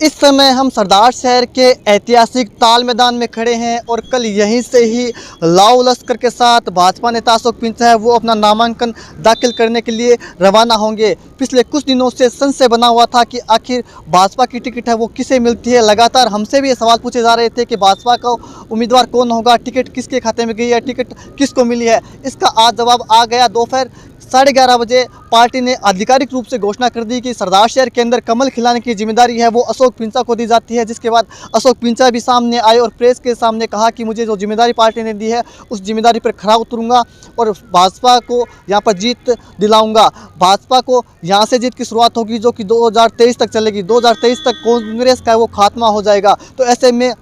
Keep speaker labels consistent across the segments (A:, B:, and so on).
A: इस समय हम सरदार शहर के ऐतिहासिक ताल मैदान में खड़े हैं और कल यहीं से ही लाओ लश्कर के साथ भाजपा नेता अशोक पिंचा है वो अपना नामांकन दाखिल करने के लिए रवाना होंगे। पिछले कुछ दिनों से संशय बना हुआ था कि आखिर भाजपा की टिकट है वो किसे मिलती है। लगातार हमसे भी ये सवाल पूछे जा रहे थे कि भाजपा का उम्मीदवार कौन होगा, टिकट किसके खाते में गई है, टिकट किसको मिली है। इसका आज जवाब आ गया। दोपहर 11:30 बजे पार्टी ने आधिकारिक रूप से घोषणा कर दी कि सरदार शहर के अंदर कमल खिलाने की जिम्मेदारी है वो अशोक पिंचा को दी जाती है। जिसके बाद अशोक पिंचा भी सामने आए और प्रेस के सामने कहा कि मुझे जो जिम्मेदारी पार्टी ने दी है उस जिम्मेदारी पर खरा उतरूंगा और भाजपा को यहाँ पर जीत दिलाऊंगा। भाजपा को यहाँ से जीत की शुरुआत होगी जो कि 2023 तक चलेगी। 2023 तक कांग्रेस का वो खात्मा हो जाएगा। तो ऐसे में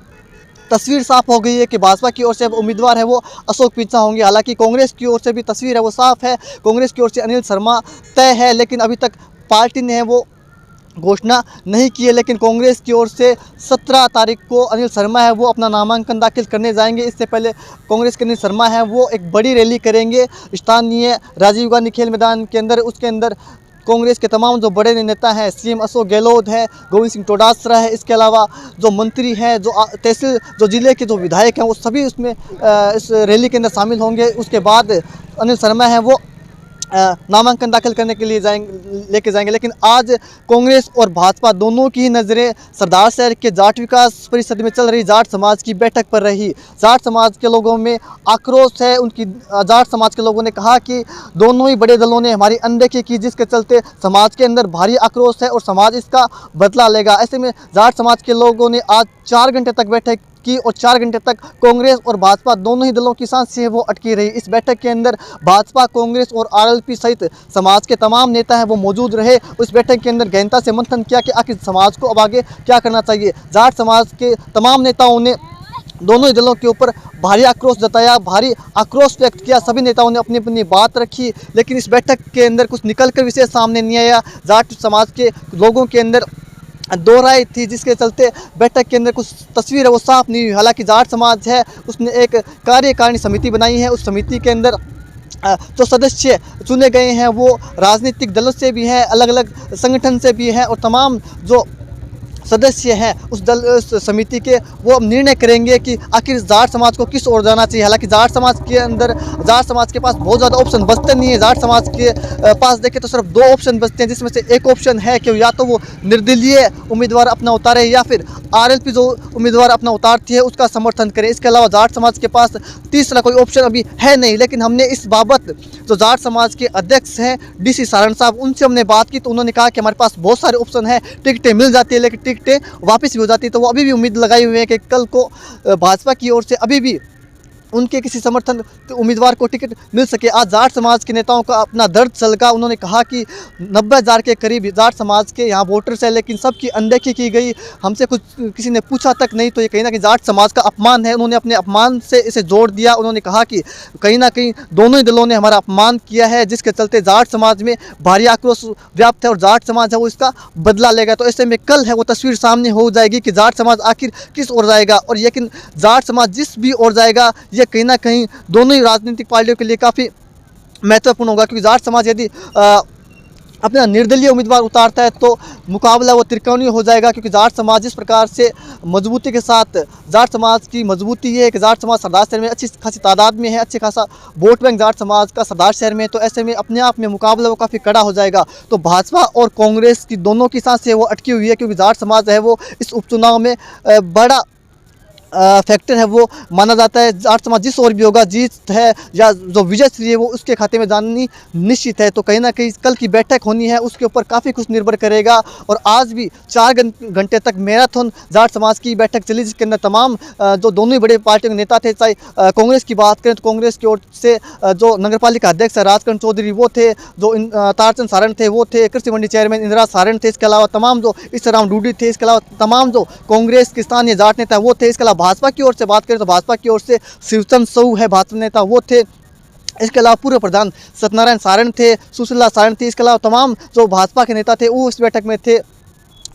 A: तस्वीर साफ हो गई है कि भाजपा की ओर से अब उम्मीदवार है वो अशोक पिंचा होंगे। हालांकि कांग्रेस की ओर से भी तस्वीर है वो साफ है। कांग्रेस की ओर से अनिल शर्मा तय है, लेकिन अभी तक पार्टी ने वो घोषणा नहीं की है। लेकिन कांग्रेस की ओर से 17 तारीख को अनिल शर्मा है वो अपना नामांकन दाखिल करने जाएंगे। इससे पहले कांग्रेस के अनिल शर्मा है वो एक बड़ी रैली करेंगे स्थानीय राजीव गांधी खेल मैदान के अंदर। उसके अंदर कांग्रेस के तमाम जो बड़े नेता हैं, सीएम अशोक गहलोत है, गोविंद सिंह डोटासरा है, इसके अलावा जो मंत्री हैं, जो तहसील जो जिले के जो विधायक हैं वो सभी उसमें इस रैली के अंदर शामिल होंगे। उसके बाद अनिल शर्मा है वो नामांकन दाखिल करने के लिए लेके जाएंगे। लेकिन आज कांग्रेस और भाजपा दोनों की नज़रें सरदार शहर के जाट विकास परिषद में चल रही जाट समाज की बैठक पर रही। जाट समाज के लोगों में आक्रोश है। उनकी जाट समाज के लोगों ने कहा कि दोनों ही बड़े दलों ने हमारी अनदेखी की, जिसके चलते समाज के अंदर भारी आक्रोश है और समाज इसका बदला लेगा। ऐसे में जाट समाज के लोगों ने आज 4 घंटे तक बैठक की और 4 घंटे तक कांग्रेस और भाजपा दोनों ही दलों की सांसें वो अटकी रही। इस बैठक के अंदर भाजपा, कांग्रेस और आरएलपी सहित समाज के तमाम नेता हैं वो मौजूद रहे। उस बैठक के अंदर गहनता से मंथन किया कि आखिर समाज को अब आगे क्या करना चाहिए। जाट समाज के तमाम नेताओं ने दोनों ही दलों के ऊपर भारी आक्रोश जताया, भारी आक्रोश व्यक्त किया। सभी नेताओं ने अपनी अपनी बात रखी, लेकिन इस बैठक के अंदर कुछ निकल कर विषय सामने नहीं आया। जाट समाज के लोगों के अंदर दो राय थी, जिसके चलते बैठक के अंदर कुछ तस्वीर है वो साफ नहीं हुई। हालांकि जाट समाज है उसने एक कार्यकारिणी समिति बनाई है। उस समिति के अंदर जो सदस्य चुने गए हैं वो राजनीतिक दलों से भी हैं, अलग अलग संगठन से भी हैं और तमाम जो सदस्य हैं उस समिति के वो अब निर्णय करेंगे कि आखिर जाट समाज को किस ओर जाना चाहिए। हालांकि जाट समाज के अंदर जाट समाज के पास बहुत ज़्यादा ऑप्शन बचते नहीं है। जाट समाज के पास देखें तो सिर्फ 2 ऑप्शन बचते हैं, जिसमें से एक ऑप्शन है कि या तो वो निर्दलीय उम्मीदवार अपना उतारे या फिर आरएलपी जो उम्मीदवार अपना उतारती है उसका समर्थन करें। इसके अलावा जाट समाज के पास तीसरा कोई ऑप्शन अभी है नहीं। लेकिन हमने इस बाबत जो जाट समाज के अध्यक्ष हैं डीसी सारण साहब, उनसे हमने बात की तो उन्होंने कहा कि हमारे पास बहुत सारे ऑप्शन हैं, टिकटें मिल जाती है लेकिन टिकटें वापस भी हो जाती है। तो वो अभी भी उम्मीद लगाई हुई है कि कल को भाजपा की ओर से अभी भी उनके किसी समर्थन उम्मीदवार को टिकट मिल सके। आज जाट समाज के नेताओं का अपना दर्द छलका। उन्होंने कहा कि 90,000 के करीब जाट समाज के यहाँ वोटर्स हैं, लेकिन सबकी अनदेखी की गई। हमसे कुछ किसी ने पूछा तक नहीं। तो ये कहीं ना कहीं जाट समाज का अपमान है। उन्होंने अपने अपमान से इसे जोड़ दिया। उन्होंने कहा कि कहीं ना कहीं दोनों ही दलों ने हमारा अपमान किया है, जिसके चलते जाट समाज में भारी आक्रोश व्याप्त है और जाट समाज है वो इसका बदला लेगा। तो ऐसे में कल है वो तस्वीर सामने हो जाएगी कि जाट समाज आखिर किस ओर जाएगा। और लेकिन जाट समाज जिस भी ओर जाएगा कहीं ना कहीं दोनों ही राजनीतिक पार्टियों के लिए काफ़ी महत्वपूर्ण होगा, क्योंकि जाट समाज यदि अपना निर्दलीय उम्मीदवार उतारता है तो मुकाबला वो त्रिकोणीय हो जाएगा। क्योंकि जाट समाज जिस प्रकार से मजबूती के साथ, जाट समाज की मजबूती ये है कि जाट समाज सरदार शहर में अच्छी खासी तादाद में है, अच्छे खासा वोट बैंक जाट समाज का सरदार शहर में। तो ऐसे में अपने आप में मुकाबला वो काफ़ी कड़ा हो जाएगा। तो भाजपा और कांग्रेस की दोनों की सांसें वो अटकी हुई है, क्योंकि जाट समाज है वो इस उपचुनाव में बड़ा फैक्टर है वो माना जाता है। जाट समाज जिस ओर भी होगा, जीत है या जो विजय श्री है वो उसके खाते में जानी निश्चित है। तो कहीं ना कहीं कल की बैठक होनी है उसके ऊपर काफ़ी कुछ निर्भर करेगा। और आज भी 4 घंटे तक मैराथन जाट समाज की बैठक चली, जिसके अंदर तमाम जो दोनों ही बड़े पार्टियों के नेता थे, चाहे कांग्रेस की बात करें तो कांग्रेस की ओर से जो नगरपालिका अध्यक्ष राजकरण चौधरी वो थे, जो तारचंद सारण थे वो थे, कृषि मंडी चेयरमैन इंदिरा सारण थे, इसके अलावा तमाम जो ईश्वरराम डूडी थे, इसके अलावा तमाम जो कांग्रेस के स्थानीय जाट नेता वो थे। इसके अलावा भाजपा की ओर से बात करें तो भाजपा की ओर से शिवचंद साहू है भाजपा नेता वो थे। इसके अलावा पूर्व प्रधान सत्यनारायण सारण थे, सुशीला सारण थी। इसके अलावा तमाम जो भाजपा के नेता थे वो इस बैठक में थे।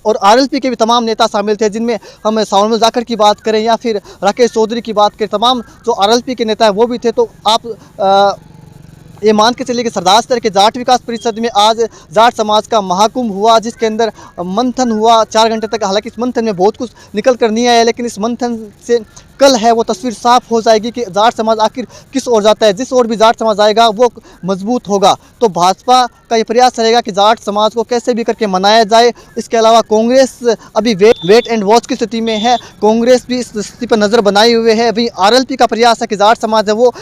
A: और आरएलपी के भी तमाम नेता शामिल थे, जिनमें हम सावरमल जाखड़ की बात करें या फिर राकेश चौधरी की बात करें, तमाम जो आरएलपी के नेता हैं वो भी थे। तो आप ये मान के चलिए कि सरदार शहर के जाट विकास परिषद में आज जाट समाज का महाकुंभ हुआ, जिसके अंदर मंथन हुआ 4 घंटे तक। हालांकि इस मंथन में बहुत कुछ निकल कर नहीं आया, लेकिन इस मंथन से कल है वो तस्वीर साफ हो जाएगी कि जाट समाज आखिर किस ओर जाता है। जिस ओर भी जाट समाज आएगा वो मजबूत होगा। तो भाजपा का ये प्रयास रहेगा कि जाट समाज को कैसे भी करके मनाया जाए। इसके अलावा कांग्रेस अभी वेट एंड वॉच की स्थिति में है। कांग्रेस भी इस स्थिति पर नज़र बनाए हुए है। अभी आरएलपी का प्रयास है कि जाट समाज है वो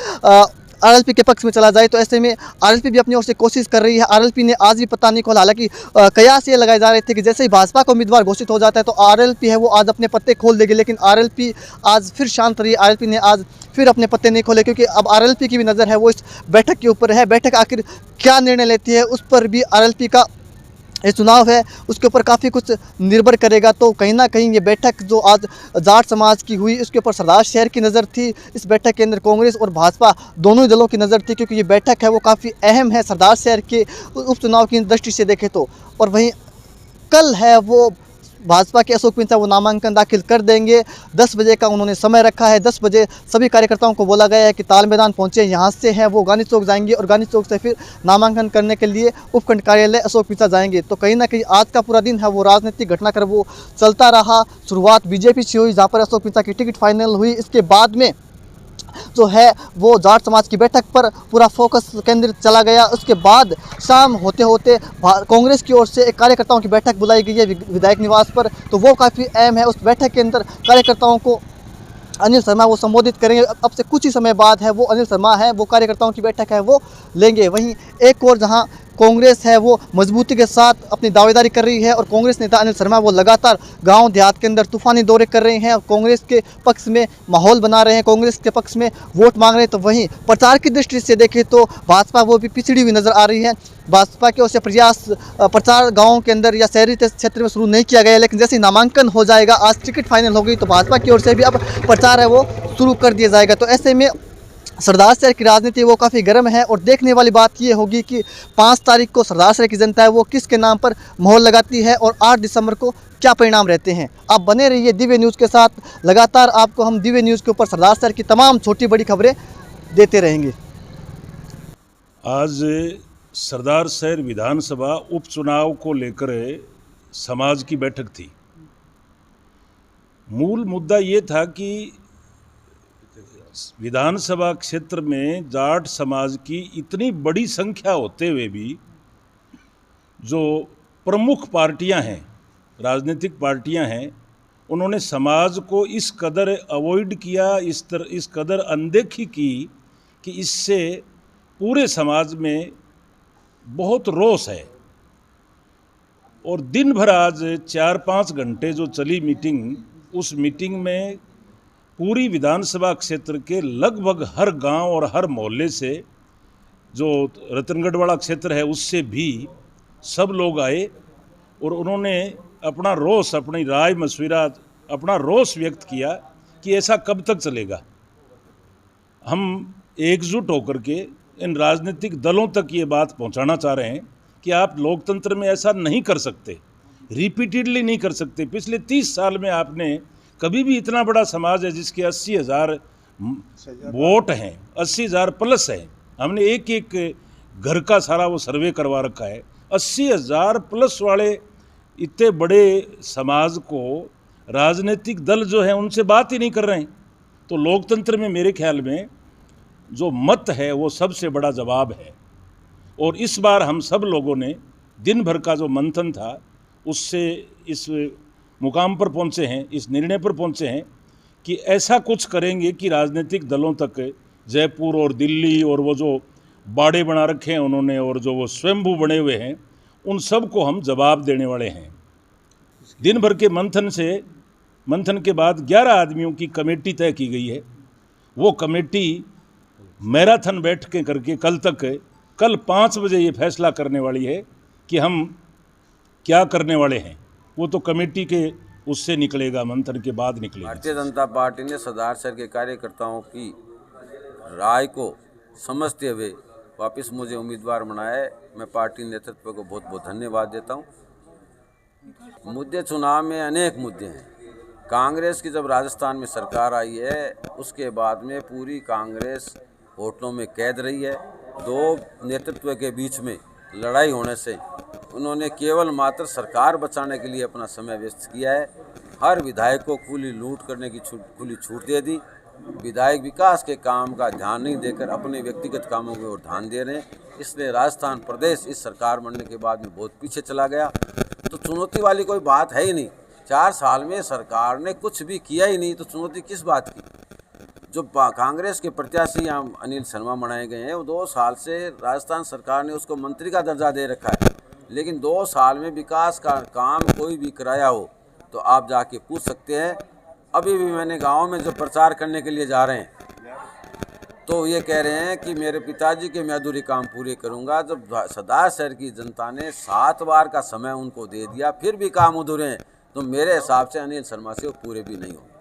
A: आरएलपी के पक्ष में चला जाए। तो ऐसे में आरएलपी भी अपनी ओर से कोशिश कर रही है। आरएलपी ने आज भी पता नहीं खोला। हालांकि कयास ये लगाए जा रहे थे कि जैसे ही भाजपा का उम्मीदवार घोषित हो जाता है तो आरएलपी है वो आज अपने पत्ते खोल देगी, लेकिन आरएलपी आज फिर शांत रही। आरएलपी ने आज फिर अपने पत्ते नहीं खोले, क्योंकि अब आरएलपी की भी नज़र है वो इस बैठक के ऊपर है। बैठक आखिर क्या निर्णय लेती है उस पर भी आरएलपी का ये चुनाव है, उसके ऊपर काफ़ी कुछ निर्भर करेगा। तो कहीं ना कहीं ये बैठक जो आज जाट समाज की हुई, उसके ऊपर सरदार शहर की नज़र थी। इस बैठक के अंदर कांग्रेस और भाजपा दोनों ही दलों की नज़र थी, क्योंकि ये बैठक है वो काफ़ी अहम है सरदार शहर के उपचुनाव की दृष्टि से देखें तो। और वहीं कल है वो भाजपा के अशोक पिंचा वो नामांकन दाखिल कर देंगे। 10 बजे का उन्होंने समय रखा है। 10 बजे सभी कार्यकर्ताओं को बोला गया है कि ताल मैदान पहुंचे। यहाँ से है वो गांधी चौक जाएंगे और गांधी चौक से फिर नामांकन करने के लिए उपखंड कार्यालय अशोक पिंचा जाएंगे। तो कहीं ना कहीं आज का पूरा दिन है वो राजनीतिक घटनाक्रम वो चलता रहा। शुरुआत बीजेपी से हुई, जहाँ पर अशोक पिंचा की टिकट फाइनल हुई। इसके बाद में जो है वो जाट समाज की बैठक पर पूरा फोकस केंद्रित चला गया। उसके बाद शाम होते होते कांग्रेस की ओर से एक कार्यकर्ताओं की बैठक बुलाई गई है विधायक निवास पर। तो वो काफ़ी अहम है। उस बैठक के अंदर कार्यकर्ताओं को अनिल शर्मा वो संबोधित करेंगे। अब से कुछ ही समय बाद है वो अनिल शर्मा है वो कार्यकर्ताओं की बैठक है वो लेंगे। वहीं एक और जहां कांग्रेस है वो मजबूती के साथ अपनी दावेदारी कर रही है और कांग्रेस नेता अनिल शर्मा वो लगातार गांव देहात के अंदर तूफानी दौरे कर रहे हैं और कांग्रेस के पक्ष में माहौल बना रहे हैं, कांग्रेस के पक्ष में वोट मांग रहे हैं। तो वहीं प्रचार की दृष्टि से देखें तो भाजपा वो भी पिछड़ी हुई नज़र आ रही है। भाजपा की ओर से प्रयास प्रचार गाँव के अंदर या शहरी क्षेत्र में शुरू नहीं किया गया, लेकिन जैसे ही नामांकन हो जाएगा, आज टिकट फाइनल हो गई, तो भाजपा की ओर से भी अब प्रचार है वो शुरू कर दिया जाएगा। तो ऐसे में सरदार शहर की राजनीति वो काफ़ी गर्म है और देखने वाली बात ये होगी कि 5 तारीख को सरदार शहर की जनता है वो किसके नाम पर मोहर लगाती है और 8 दिसंबर को क्या परिणाम रहते हैं। आप बने रहिए दिव्य न्यूज़ के साथ। लगातार आपको हम दिव्य न्यूज़ के ऊपर सरदार शहर की तमाम छोटी बड़ी खबरें देते रहेंगे।
B: आज सरदार शहर विधानसभा उपचुनाव को लेकर समाज की बैठक थी। मूल मुद्दा ये था कि विधानसभा क्षेत्र में जाट समाज की इतनी बड़ी संख्या होते हुए भी जो प्रमुख पार्टियां हैं, राजनीतिक पार्टियां हैं, उन्होंने समाज को इस कदर अवॉइड किया, इस कदर अनदेखी की कि इससे पूरे समाज में बहुत रोष है। और दिन भर आज 4-5 घंटे जो चली मीटिंग, उस मीटिंग में पूरी विधानसभा क्षेत्र के लगभग हर गांव और हर मोहल्ले से, जो रतनगढ़ वाला क्षेत्र है उससे भी सब लोग आए और उन्होंने अपना रोष, अपनी राय मशविरा, अपना रोष व्यक्त किया कि ऐसा कब तक चलेगा। हम एकजुट होकर के इन राजनीतिक दलों तक ये बात पहुंचाना चाह रहे हैं कि आप लोकतंत्र में ऐसा नहीं कर सकते, रिपीटेडली नहीं कर सकते। पिछले 30 साल में आपने कभी भी इतना बड़ा समाज है जिसके 80,000 वोट हैं, 80,000 प्लस हैं। हमने एक एक घर का सारा वो सर्वे करवा रखा है। 80,000 प्लस वाले इतने बड़े समाज को राजनीतिक दल जो है उनसे बात ही नहीं कर रहे हैं। तो लोकतंत्र में मेरे ख्याल में जो मत है वो सबसे बड़ा जवाब है। और इस बार हम सब लोगों ने दिन भर का जो मंथन था उससे इस मुकाम पर पहुंचे हैं, इस निर्णय पर पहुंचे हैं कि ऐसा कुछ करेंगे कि राजनीतिक दलों तक जयपुर और दिल्ली और वो जो बाड़े बना रखे हैं उन्होंने और जो वो स्वयंभू बने हुए हैं, उन सब को हम जवाब देने वाले हैं। दिन भर के मंथन के बाद 11 आदमियों की कमेटी तय की गई है। वो कमेटी मैराथन बैठकें करके कल 5 बजे ये फैसला करने वाली है कि हम क्या करने वाले हैं। वो तो कमेटी के उससे निकलेगा, मंथन के बाद निकलेगा।
C: भारतीय जनता पार्टी ने सरदार शहर के कार्यकर्ताओं की राय को समझते हुए वापस मुझे उम्मीदवार बनाया है। मैं पार्टी नेतृत्व को बहुत बहुत धन्यवाद देता हूँ। मुद्दे चुनाव में अनेक मुद्दे हैं। कांग्रेस की जब राजस्थान में सरकार आई है उसके बाद में पूरी कांग्रेस होटलों में कैद रही है। दो नेतृत्व के बीच में लड़ाई होने से उन्होंने केवल मात्र सरकार बचाने के लिए अपना समय व्यस्त किया है। हर विधायक को खुली लूट करने की खुली छूट दे दी। विधायक विकास के काम का ध्यान नहीं देकर अपने व्यक्तिगत कामों की ओर ध्यान दे रहे हैं। इसलिए राजस्थान प्रदेश इस सरकार बनने के बाद में बहुत पीछे चला गया। तो चुनौती वाली कोई बात है ही नहीं। 4 साल में सरकार ने कुछ भी किया ही नहीं, तो चुनौती किस बात की। जो कांग्रेस के प्रत्याशी यहाँ अनिल शर्मा बनाए गए हैं, वो 2 साल से राजस्थान सरकार ने उसको मंत्री का दर्जा दे रखा है, लेकिन 2 साल में विकास का काम कोई भी कराया हो तो आप जाके पूछ सकते हैं। अभी भी मैंने गाँव में जो प्रचार करने के लिए जा रहे हैं तो ये कह रहे हैं कि मेरे पिताजी के मैं अधूरे काम पूरे करूंगा। जब सरदार शहर की जनता ने 7 बार का समय उनको दे दिया फिर भी काम अधूरे हैं, तो मेरे हिसाब से अनिल शर्मा से वो पूरे भी नहीं होंगे।